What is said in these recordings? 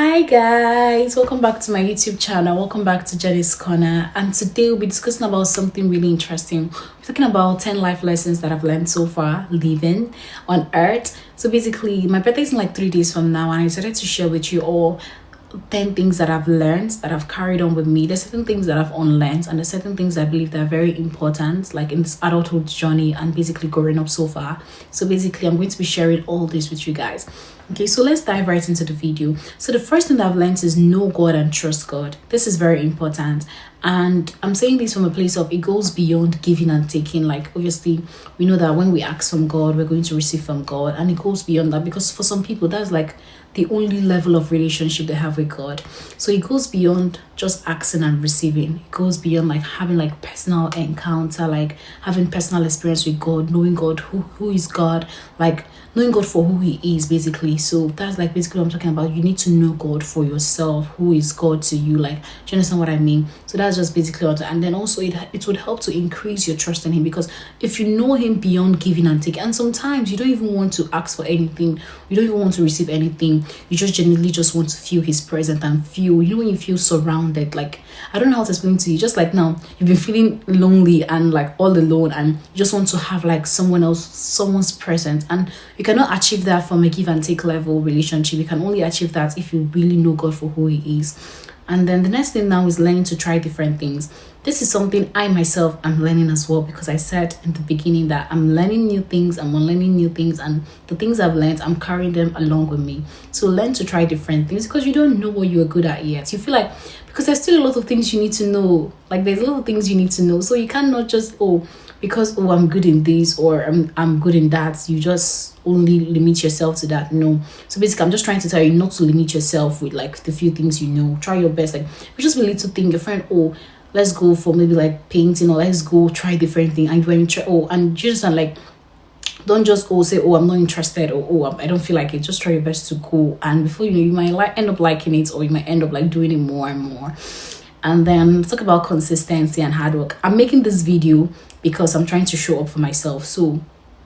Hi guys, welcome back to my YouTube channel. Welcome back to Jenny's Corner. And today we'll be discussing about something really interesting. We're talking about 10 life lessons that I've learned so far living on earth. So basically, my birthday is in like 3 days from now, and I decided to share with you all 10 things that I've learned, that I've carried on with me. There's certain things that I've unlearned, and there's certain things I believe that are very important, like in this adulthood journey and basically growing up so far. So basically, I'm going to be sharing all this with you guys. Okay, so let's dive right into the video. So the first thing that I've learned is know God and trust God. This is very important. And I'm saying this from a place of it goes beyond giving and taking. Like, obviously, we know that when we ask from God, we're going to receive from God. And it goes beyond that because for some people, that's like the only level of relationship they have with God. So it goes beyond just asking and receiving. It goes beyond like having like personal encounter, like having personal experience with God, knowing God, who is God, like knowing God for who he is, basically. So that's like basically what I'm talking about. You need to know God for yourself. Who is God to you? Like, do you understand what I mean? So that's just basically what. And then also it would help to increase your trust in him, because if you know him beyond giving and taking, and sometimes you don't even want to ask for anything, you don't even want to receive anything, you just genuinely just want to feel his presence and feel, when you feel surrounded. Like, I don't know how to explain to you, just like now you've been feeling lonely and like all alone, and you just want to have like someone's presence. And you cannot achieve that from a give and take level relationship. You can only achieve that if you really know God for who he is. And then the next thing now is learning to try different things. This is something I myself am learning as well, because I said in the beginning that I'm learning new things, I'm unlearning new things, and the things I've learned, I'm carrying them along with me. So learn to try different things, because you don't know what you're good at yet. You feel like, because there's still a lot of things you need to know. Like, there's a lot of things you need to know. So you cannot just, because I'm good in this or I'm good in that, you just only limit yourself to that. No. So basically, I'm just trying to tell you not to limit yourself with like the few things you know. Try your best. Like, you just a little thing, your friend, let's go for maybe like painting, or let's go try different thing. And when and just like, don't just say, I'm not interested, or I don't feel like it. Just try your best to go, and before you know, you might end up liking it, or you might end up like doing it more and more. And then let's talk about consistency and hard work. I'm making this video because I'm trying to show up for myself. So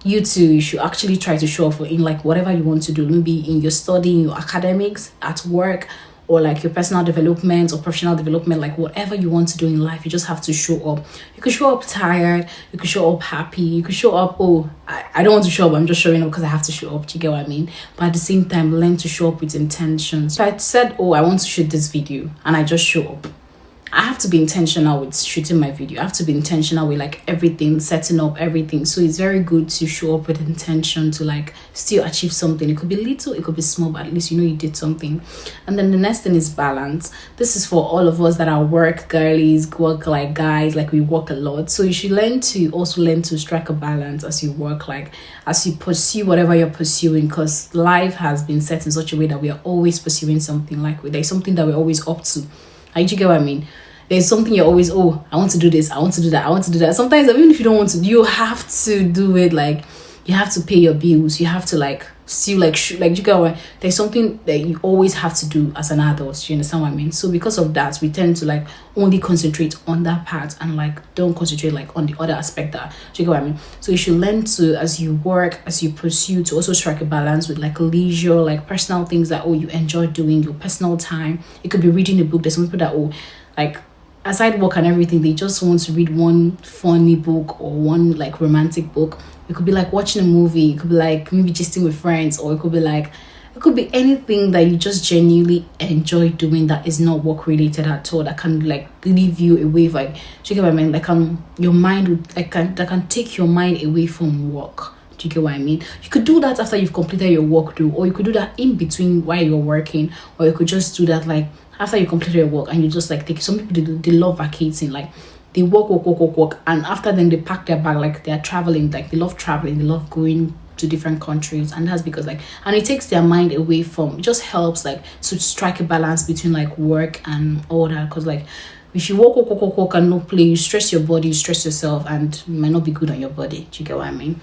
you too, you should actually try to show up in like whatever you want to do, maybe in your study, in your academics, at work, or like your personal development or professional development, like whatever you want to do in life. You just have to show up. You could show up tired, you could show up happy, you could show up, I don't want to show up, I'm just showing up because I have to show up. Do you get what I mean? But at the same time, learn to show up with intention. So I said, I want to shoot this video, and I just show up. I have to be intentional with shooting my video. I have to be intentional with like everything, setting up everything. So it's very good to show up with intention to like still achieve something. It could be little, it could be small, but at least you know you did something. And then the next thing is balance. This is for all of us that are work girlies, work like guys, like we work a lot. So you should learn to strike a balance as you work, like as you pursue whatever you're pursuing, because life has been set in such a way that we are always pursuing something. Like there's something that we're always up to. Like, you get what I mean? There's something you're always, I want to do this, I want to do that, I want to do that. Sometimes even if you don't want to, you have to do it. Like, you have to pay your bills, you have to like still like you get what, there's something that you always have to do as an adult. Do you understand what I mean? So because of that, we tend to like only concentrate on that part and like don't concentrate like on the other aspect. That, do you get what I mean? So you should learn to, as you work, as you pursue, to also strike a balance with like leisure, like personal things that you enjoy doing, your personal time. It could be reading a book. There's some people that like aside work and everything, they just want to read one funny book or one like romantic book. It could be like watching a movie, it could be like maybe gisting with friends, or it could be anything that you just genuinely enjoy doing that is not work related at all, that can like leave you away, like, do you get what I mean? Like your mind would that can take your mind away from work. Do you get what I mean? You could do that after you've completed your work too, or you could do that in between while you're working, or you could just do that like after you complete your work and you just like take. Some people they love vacating, like they work, and after then they pack their bag, like they're traveling, like they love traveling, they love going to different countries. And that's because like, and it takes their mind away from, it just helps like to strike a balance between like work and all that. Because like if you work and no play, you stress your body, you stress yourself, and it might not be good on your body. Do you get what I mean?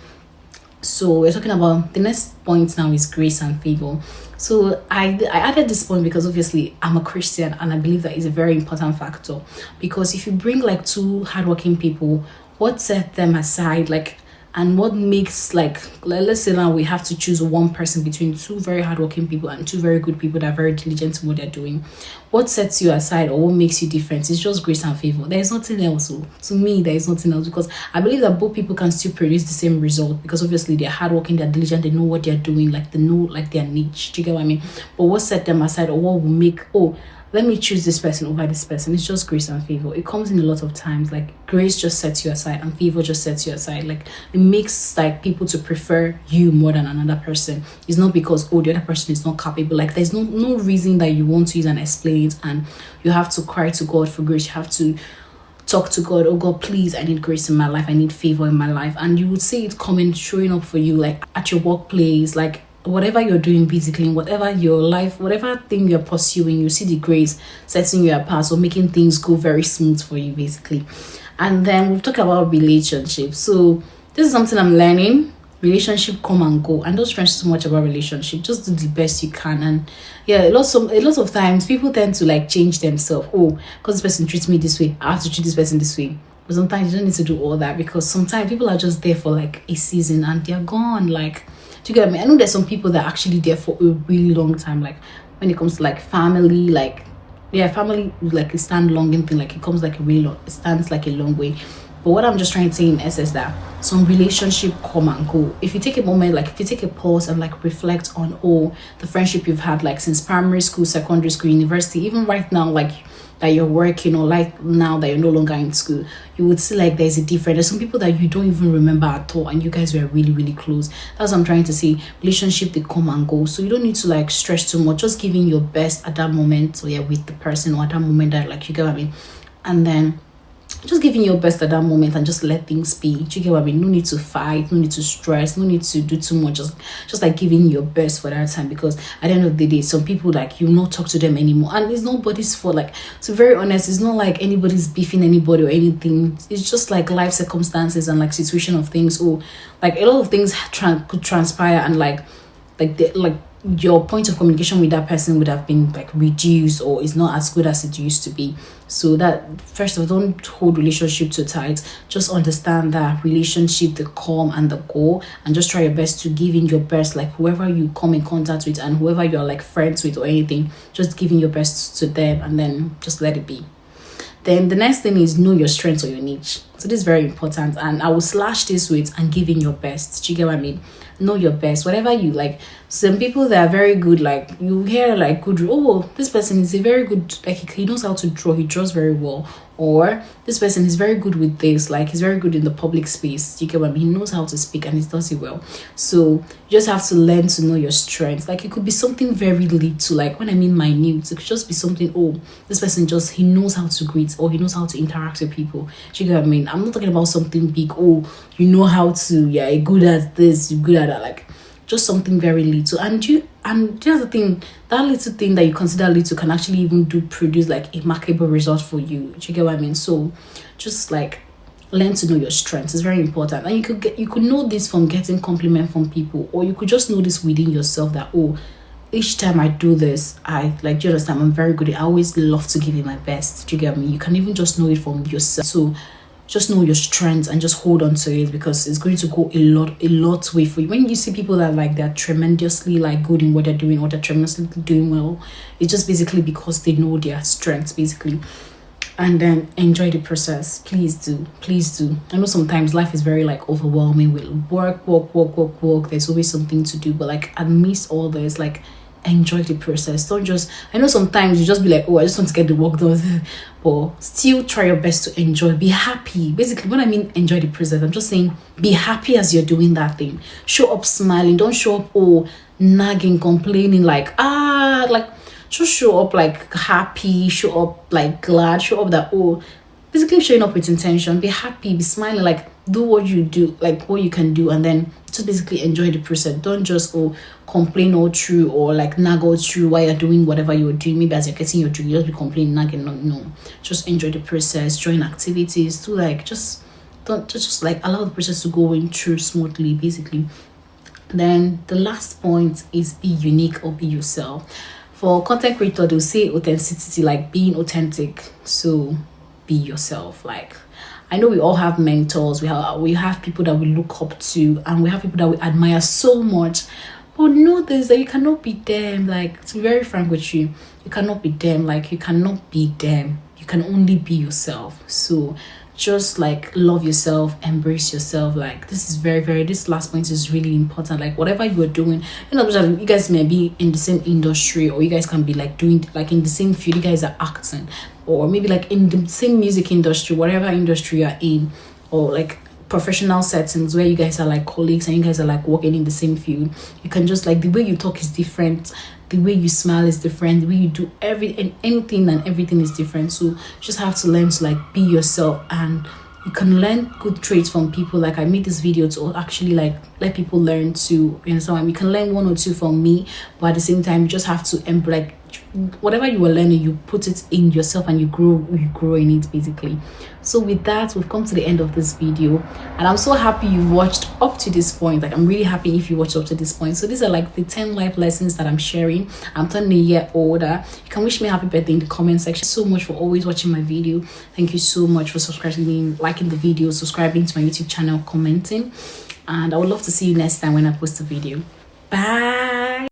So we're talking about the next point now is grace and favor. So I added this point because obviously I'm a Christian, and I believe that is a very important factor. Because if you bring like two hardworking people, what set them aside, like And what makes, like, let's say now we have to choose one person between two very hardworking people and two very good people that are very diligent in what they're doing. What sets you aside or what makes you different is just grace and favor. There is nothing else. So to me, there is nothing else, because I believe that both people can still produce the same result, because obviously they're hardworking, they're diligent, they know what they're doing, like they know like their niche. Do you get what I mean? But what set them aside, or what will make, oh, let me choose this person over this person, it's just grace and favor. It comes in a lot of times. Like grace just sets you aside and favor just sets you aside. Like it makes like people to prefer you more than another person. It's not because, oh, the other person is not capable. Like there's no reason that you want to use and explain it, and you have to cry to God for grace. You have to talk to God, oh God, please, I need grace in my life, I need favor in my life. And you would see it coming, showing up for you, like at your workplace, like whatever you're doing, basically, in whatever your life, whatever thing you're pursuing, you see the grace setting you apart or making things go very smooth for you, basically. And then we'll talk about relationships. So this is something I'm learning. Relationship come and go, and don't stress too much about relationship. Just do the best you can. And yeah, lots of times people tend to like change themselves. Oh, because this person treats me this way, I have to treat this person this way. But sometimes you don't need to do all that, because sometimes people are just there for like a season and they're gone. Like, do you get me? I know there's some people that are actually there for a really long time. Like when it comes to like family, like yeah, family, like a stand longing thing. Like it comes like a really long, it stands like a long way. But what I'm just trying to say in essence is that some relationship come and go. If you take a moment, like if you take a pause and like reflect on all the friendship you've had, like since primary school, secondary school, university, even right now, like that you're working, or like now that you're no longer in school, you would see like there's a difference. There's some people that you don't even remember at all, and you guys were really, really close. That's what I'm trying to say. Relationship, they come and go. So you don't need to like stress too much. Just giving your best at that moment, so yeah, with the person, or at that moment that like, you get what I mean? And then just giving your best at that moment and just let things be. Do you get what I mean? No need to fight, no need to stress, no need to do too much. Just like giving your best for that time, because at the end of the day, some people like you not talk to them anymore, and it's nobody's fault. Like, to be very honest, it's not like anybody's beefing anybody or anything. It's just like life circumstances and like situation of things. Or like a lot of things could transpire, and like your point of communication with that person would have been like reduced, or is not as good as it used to be. So that, first of all, don't hold relationship too tight. Just understand that relationship, the come and the go, and just try your best to give in your best, like whoever you come in contact with and whoever you're like friends with or anything, just giving your best to them, and then just let it be. Then the next thing is know your strengths or your niche. So this is very important, and I will slash this with and giving your best. Do you get what I mean? Know your best. Whatever you like. Some people that are very good, like you hear like good, oh, this person is a very good, like he knows how to draw, he draws very well. Or this person is very good with this, like he's very good in the public space. You get what I mean? He knows how to speak and he does it well. So you just have to learn to know your strengths. Like it could be something very little, like when I mean minute, it could just be something, oh, this person just, he knows how to greet, or he knows how to interact with people. Do you get what I mean? I'm not talking about something big, oh, you know how to, yeah, you're good at this, you're good at that, like just something very little. And here's the thing, that little thing that you consider little can actually even produce like a remarkable result for you. Do you get what I mean? So just like learn to know your strengths. It's very important. And you could know this from getting compliment from people, or you could just know this within yourself that, oh, each time I do this, I like, do you understand? I'm very good. I always love to give it my best. Do you get me? You can even just know it from yourself. So just know your strengths and just hold on to it, because it's going to go a lot way for you. When you see people that like they're tremendously like good in what they're doing, or they're tremendously doing well, it's just basically because they know their strengths, basically. And then enjoy the process. Please do. I know sometimes life is very like overwhelming with work. There's always something to do, but like amidst all this, like enjoy the process. Don't just, I know sometimes you just be like, oh, I just want to get the work done, but still try your best to enjoy. Be happy. Basically, when I mean enjoy the process, I'm just saying be happy as you're doing that thing. Show up smiling. Don't show up, oh, nagging, complaining, like just show up like happy, show up like glad, show up that, oh, basically showing up with intention. Be happy, be smiling, like do what you do, like what you can do, and then just basically enjoy the process. Don't just complain all through, or like nag all through while you're doing whatever you're doing. Maybe as you're getting your drink, you just be complaining, nagging. No, just enjoy the process. Join activities to like just like allow the process to go in through smoothly, basically. Then the last point is be unique or be yourself. For content creator, they'll say authenticity, like being authentic. So be yourself. Like I know we all have mentors, we have people that we look up to, and we have people that we admire so much. But know this, that you cannot be them. Like, to be very frank with you, you cannot be them. Like, you cannot be them. You can only be yourself. So just like love yourself, embrace yourself. Like, this is this last point is really important. Like, whatever you're doing, you guys may be in the same industry, or you guys can be like doing like in the same field, you guys are acting, or maybe like in the same music industry, whatever industry you're in, or like professional settings where you guys are like colleagues and you guys are like working in the same field. You can just like, the way you talk is different, the way you smile is different, the way you do anything and everything is different. So you just have to learn to like be yourself, and you can learn good traits from people. Like, I made this video to actually like let people learn to, you understand, you can learn one or two from me, but at the same time you just have to like whatever you are learning, you put it in yourself and you grow in it, basically. So with that, we've come to the end of this video, and I'm so happy you watched up to this point. Like, I'm really happy if you watched up to this point. So these are like the 10 life lessons that I'm sharing. I'm turning a year older. You can wish me happy birthday in the comment section. So much for always watching my video. Thank you so much for subscribing, liking the video, subscribing to my YouTube channel, commenting, and I would love to see you next time when I post a video. Bye.